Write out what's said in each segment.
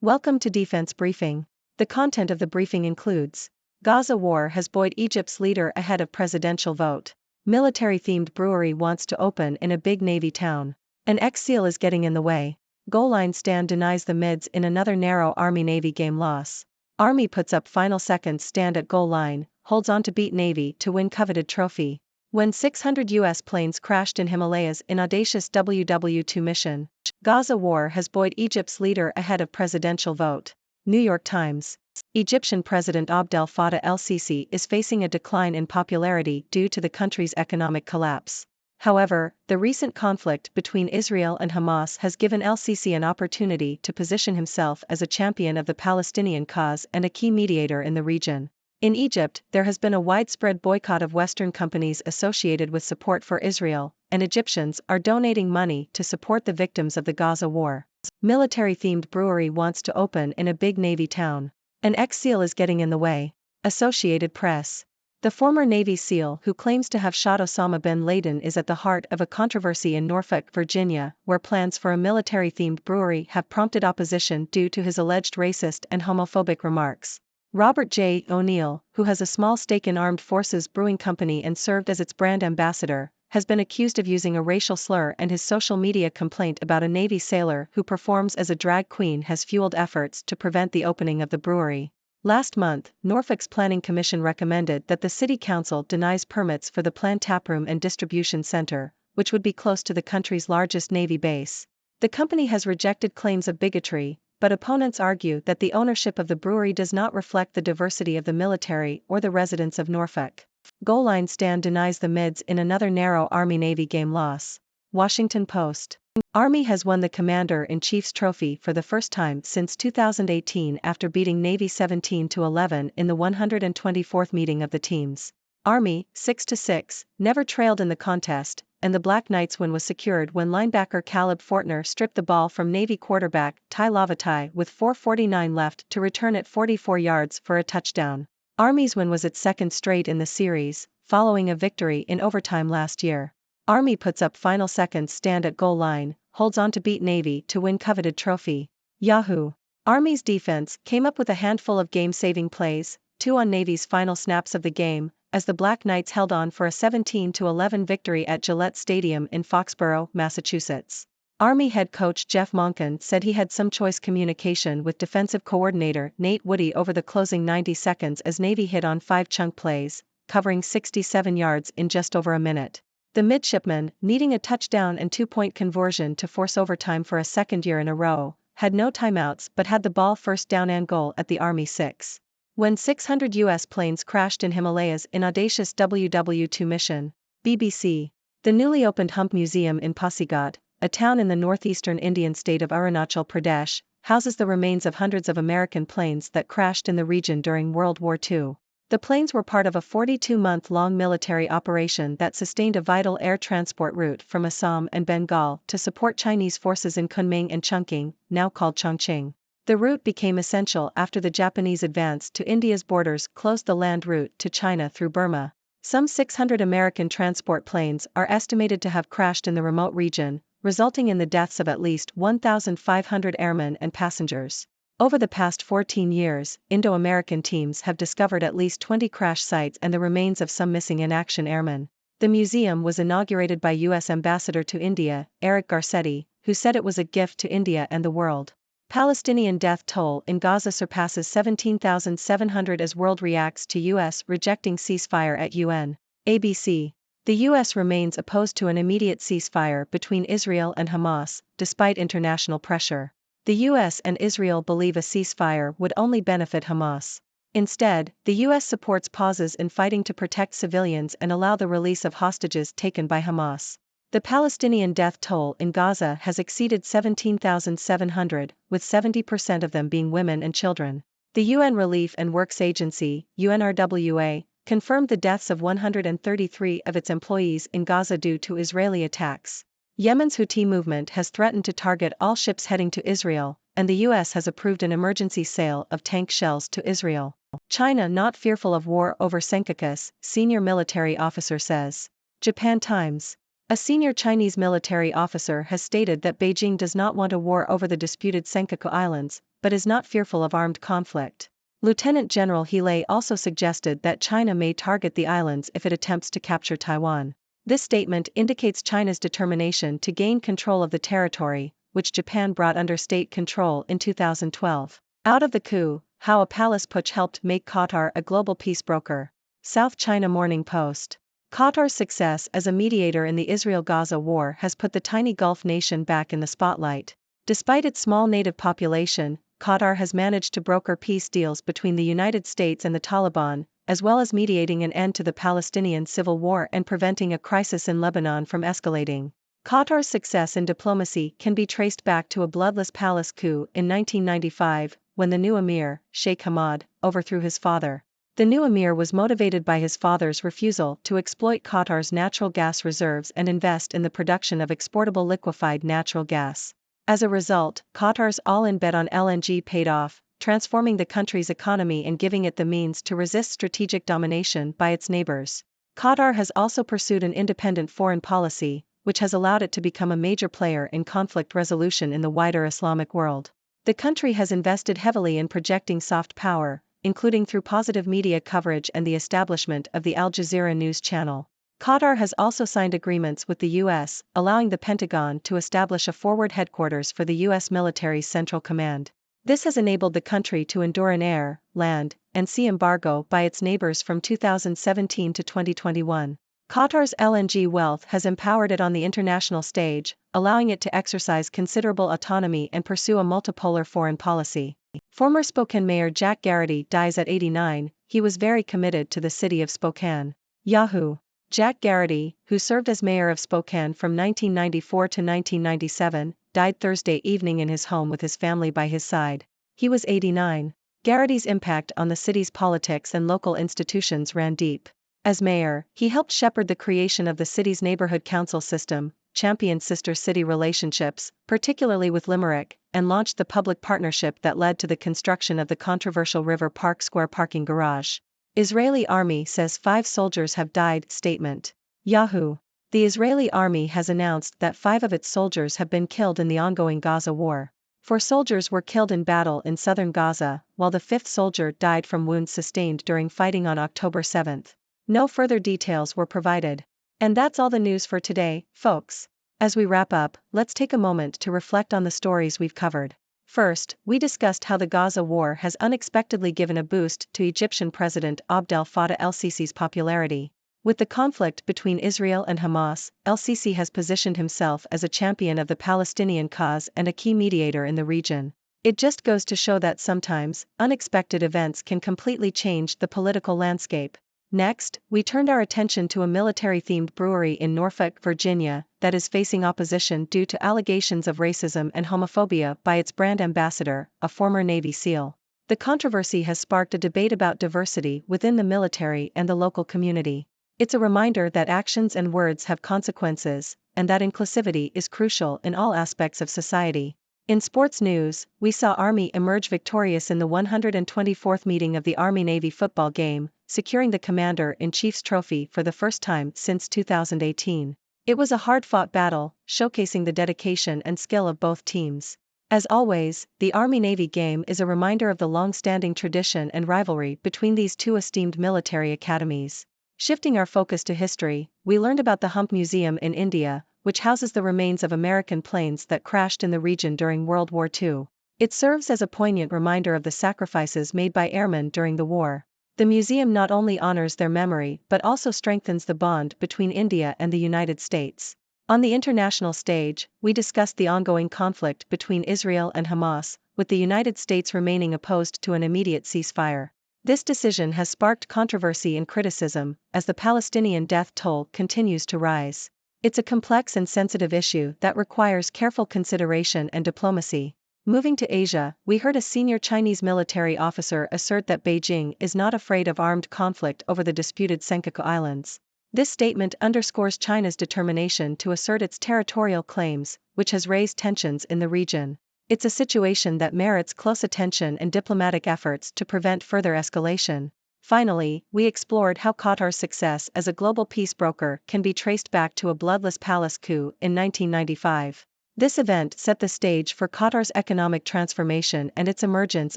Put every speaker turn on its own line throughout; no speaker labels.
Welcome to Defense Briefing. The content of the briefing includes: Gaza war has buoyed Egypt's leader ahead of presidential vote. Military-themed brewery wants to open in a big Navy town. An ex-SEAL is getting in the way. Goal line stand denies the mids in another narrow Army-Navy game loss. Army puts up final seconds stand at goal line, holds on to beat Navy to win coveted trophy. When 600 U.S. planes crashed in Himalayas in audacious WW2 mission. Gaza war has buoyed Egypt's leader ahead of presidential vote. New York Times. Egyptian President Abdel Fattah el-Sisi is facing a decline in popularity due to the country's economic collapse. However, the recent conflict between Israel and Hamas has given el-Sisi an opportunity to position himself as a champion of the Palestinian cause and a key mediator in the region. In Egypt, there has been a widespread boycott of Western companies associated with support for Israel, and Egyptians are donating money to support the victims of the Gaza war. Military-themed brewery wants to open in a big Navy town. An ex-SEAL is getting in the way. Associated Press. The former Navy SEAL who claims to have shot Osama bin Laden is at the heart of a controversy in Norfolk, Virginia, where plans for a military-themed brewery have prompted opposition due to his alleged racist and homophobic remarks. Robert J. O'Neill, who has a small stake in Armed Forces Brewing Company and served as its brand ambassador, has been accused of using a racial slur, and his social media complaint about a Navy sailor who performs as a drag queen has fueled efforts to prevent the opening of the brewery. Last month, Norfolk's Planning Commission recommended that the City Council denies permits for the planned taproom and distribution center, which would be close to the country's largest Navy base. The company has rejected claims of bigotry, but opponents argue that the ownership of the brewery does not reflect the diversity of the military or the residents of Norfolk. Goal line stand denies the mids in another narrow Army-Navy game loss. Washington Post. Army has won the Commander-in-Chief's trophy for the first time since 2018 after beating Navy 17-11 in the 124th meeting of the teams. Army, 6-6, never trailed in the contest, and the Black Knights' win was secured when linebacker Caleb Fortner stripped the ball from Navy quarterback Ty Lavatai with 4:49 left to return it 44 yards for a touchdown. Army's win was its second straight in the series, following a victory in overtime last year. Army puts up final seconds stand at goal line, holds on to beat Navy to win coveted trophy. Yahoo! Army's defense came up with a handful of game-saving plays, 2 on Navy's final snaps of the game, as the Black Knights held on for a 17-11 victory at Gillette Stadium in Foxborough, Massachusetts. Army head coach Jeff Monken said he had some choice communication with defensive coordinator Nate Woody over the closing 90 seconds as Navy hit on 5 chunk plays, covering 67 yards in just over a minute. The midshipmen, needing a touchdown and 2-point conversion to force overtime for a second year in a row, had no timeouts but had the ball first down and goal at the Army 6. When 600 U.S. planes crashed in Himalayas in audacious WW2 mission. BBC. The newly opened Hump Museum in Pasighat, a town in the northeastern Indian state of Arunachal Pradesh, houses the remains of hundreds of American planes that crashed in the region during World War II. The planes were part of a 42-month-long military operation that sustained a vital air transport route from Assam and Bengal to support Chinese forces in Kunming and Chungking, now called Chongqing. The route became essential after the Japanese advance to India's borders closed the land route to China through Burma. Some 600 American transport planes are estimated to have crashed in the remote region, resulting in the deaths of at least 1,500 airmen and passengers. Over the past 14 years, Indo-American teams have discovered at least 20 crash sites and the remains of some missing in-action airmen. The museum was inaugurated by U.S. Ambassador to India, Eric Garcetti, who said it was a gift to India and the world. Palestinian death toll in Gaza surpasses 17,700 as world reacts to U.S. rejecting ceasefire at UN. ABC. The U.S. remains opposed to an immediate ceasefire between Israel and Hamas, despite international pressure. The U.S. and Israel believe a ceasefire would only benefit Hamas. Instead, the U.S. supports pauses in fighting to protect civilians and allow the release of hostages taken by Hamas. The Palestinian death toll in Gaza has exceeded 17,700, with 70% of them being women and children. The UN Relief and Works Agency, UNRWA, confirmed the deaths of 133 of its employees in Gaza due to Israeli attacks. Yemen's Houthi movement has threatened to target all ships heading to Israel, and the U.S. has approved an emergency sale of tank shells to Israel. China not fearful of war over Senkakus, senior military officer says. Japan Times. A senior Chinese military officer has stated that Beijing does not want a war over the disputed Senkaku Islands, but is not fearful of armed conflict. Lieutenant General He also suggested that China may target the islands if it attempts to capture Taiwan. This statement indicates China's determination to gain control of the territory, which Japan brought under state control in 2012. Out of the coup, how a palace putsch helped make Qatar a global peace broker. South China Morning Post. Qatar's success as a mediator in the Israel-Gaza war has put the tiny Gulf nation back in the spotlight. Despite its small native population, Qatar has managed to broker peace deals between the United States and the Taliban, as well as mediating an end to the Palestinian civil war and preventing a crisis in Lebanon from escalating. Qatar's success in diplomacy can be traced back to a bloodless palace coup in 1995, when the new emir, Sheikh Hamad, overthrew his father. The new emir was motivated by his father's refusal to exploit Qatar's natural gas reserves and invest in the production of exportable liquefied natural gas. As a result, Qatar's all-in bet on LNG paid off, transforming the country's economy and giving it the means to resist strategic domination by its neighbors. Qatar has also pursued an independent foreign policy, which has allowed it to become a major player in conflict resolution in the wider Islamic world. The country has invested heavily in projecting soft power, including through positive media coverage and the establishment of the Al Jazeera news channel. Qatar has also signed agreements with the U.S., allowing the Pentagon to establish a forward headquarters for the U.S. military's Central Command. This has enabled the country to endure an air, land, and sea embargo by its neighbors from 2017 to 2021. Qatar's LNG wealth has empowered it on the international stage, allowing it to exercise considerable autonomy and pursue a multipolar foreign policy. Former Spokane Mayor Jack Garrity dies at 89, he was very committed to the city of Spokane. Yahoo! Jack Garrity, who served as mayor of Spokane from 1994 to 1997, died Thursday evening in his home with his family by his side. He was 89. Garrity's impact on the city's politics and local institutions ran deep. As mayor, he helped shepherd the creation of the city's neighborhood council system, championed sister-city relationships, particularly with Limerick, and launched the public partnership that led to the construction of the controversial River Park Square parking garage. Israeli army says 5 soldiers have died. Statement. Yahoo! The Israeli army has announced that 5 of its soldiers have been killed in the ongoing Gaza war. 4 soldiers were killed in battle in southern Gaza, while the 5th soldier died from wounds sustained during fighting on October 7. No further details were provided. And that's all the news for today, folks. As we wrap up, let's take a moment to reflect on the stories we've covered. First, we discussed how the Gaza war has unexpectedly given a boost to Egyptian President Abdel Fattah el-Sisi's popularity. With the conflict between Israel and Hamas, el-Sisi has positioned himself as a champion of the Palestinian cause and a key mediator in the region. It just goes to show that sometimes, unexpected events can completely change the political landscape. Next, we turned our attention to a military-themed brewery in Norfolk, Virginia, that is facing opposition due to allegations of racism and homophobia by its brand ambassador, a former Navy SEAL. The controversy has sparked a debate about diversity within the military and the local community. It's a reminder that actions and words have consequences, and that inclusivity is crucial in all aspects of society. In sports news, we saw Army emerge victorious in the 124th meeting of the Army-Navy football game, securing the Commander-in-Chief's trophy for the first time since 2018. It was a hard-fought battle, showcasing the dedication and skill of both teams. As always, the Army-Navy game is a reminder of the long-standing tradition and rivalry between these two esteemed military academies. Shifting our focus to history, we learned about the Hump Museum in India, which houses the remains of American planes that crashed in the region during World War II. It serves as a poignant reminder of the sacrifices made by airmen during the war. The museum not only honors their memory but also strengthens the bond between India and the United States. On the international stage, we discussed the ongoing conflict between Israel and Hamas, with the United States remaining opposed to an immediate ceasefire. This decision has sparked controversy and criticism, as the Palestinian death toll continues to rise. It's a complex and sensitive issue that requires careful consideration and diplomacy. Moving to Asia, we heard a senior Chinese military officer assert that Beijing is not afraid of armed conflict over the disputed Senkaku Islands. This statement underscores China's determination to assert its territorial claims, which has raised tensions in the region. It's a situation that merits close attention and diplomatic efforts to prevent further escalation. Finally, we explored how Qatar's success as a global peace broker can be traced back to a bloodless palace coup in 1995. This event set the stage for Qatar's economic transformation and its emergence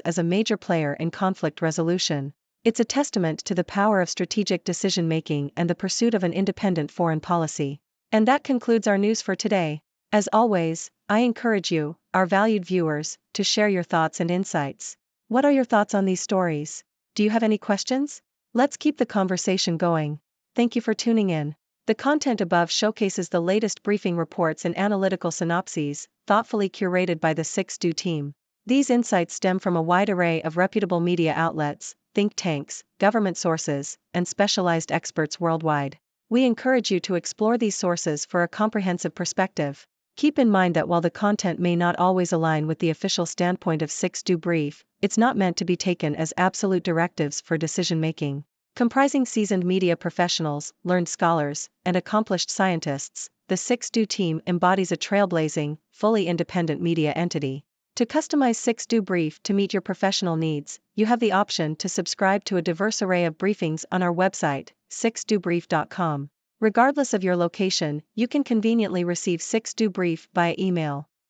as a major player in conflict resolution. It's a testament to the power of strategic decision-making and the pursuit of an independent foreign policy. And that concludes our news for today. As always, I encourage you, our valued viewers, to share your thoughts and insights. What are your thoughts on these stories? Do you have any questions? Let's keep the conversation going. Thank you for tuning in. The content above showcases the latest briefing reports and analytical synopses, thoughtfully curated by the 6Do team. These insights stem from a wide array of reputable media outlets, think tanks, government sources, and specialized experts worldwide. We encourage you to explore these sources for a comprehensive perspective. Keep in mind that while the content may not always align with the official standpoint of 6Do Brief, it's not meant to be taken as absolute directives for decision-making. Comprising seasoned media professionals, learned scholars, and accomplished scientists, the 6Do team embodies a trailblazing, fully independent media entity. To customize 6Do Brief to meet your professional needs, you have the option to subscribe to a diverse array of briefings on our website, 6dobrief.com. Regardless of your location, you can conveniently receive 6Do Brief via email.